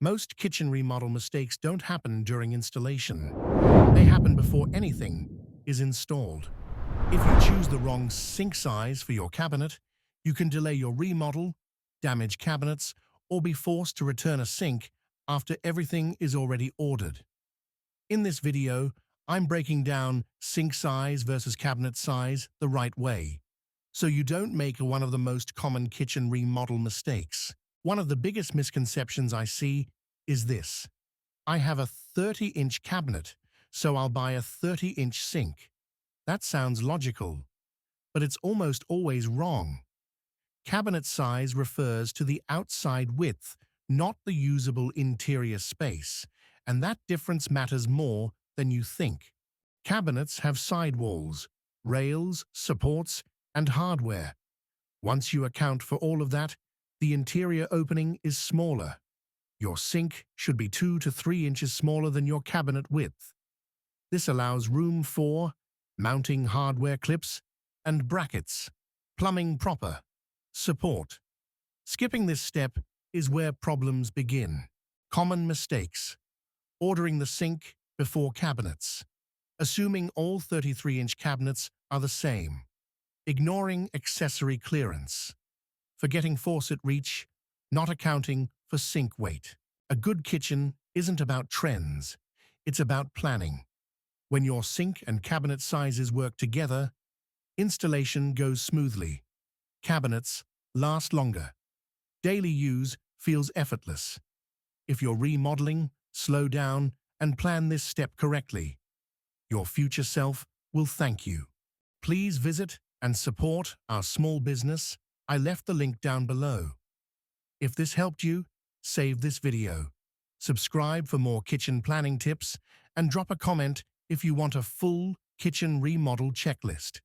Most kitchen remodel mistakes don't happen during installation. They happen before anything is installed. If you choose the wrong sink size for your cabinet, you can delay your remodel, damage cabinets, or be forced to return a sink after everything is already ordered. In this video, I'm breaking down sink size versus cabinet size the right way, so you don't make one of the most common kitchen remodel mistakes. One of the biggest misconceptions I see is this: I have a 30-inch cabinet, so I'll buy a 30-inch sink. That sounds logical, but it's almost always wrong. Cabinet size refers to the outside width, not the usable interior space, and that difference matters more than you think. Cabinets have sidewalls, rails, supports, and hardware. Once you account for all of that, the interior opening is smaller. Your sink should be 2 to 3 inches smaller than your cabinet width. This allows room for mounting hardware clips and brackets, plumbing proper, support. Skipping this step is where problems begin. Common mistakes: ordering the sink before cabinets, assuming all 33-inch cabinets are the same, ignoring accessory clearance, forgetting faucet reach, not accounting for sink weight. A good kitchen isn't about trends, it's about planning. When your sink and cabinet sizes work together, installation goes smoothly. Cabinets last longer. Daily use feels effortless. If you're remodeling, slow down and plan this step correctly. Your future self will thank you. Please visit and support our small business. I left the link down below. If this helped you, save this video. Subscribe for more kitchen planning tips and drop a comment if you want a full kitchen remodel checklist.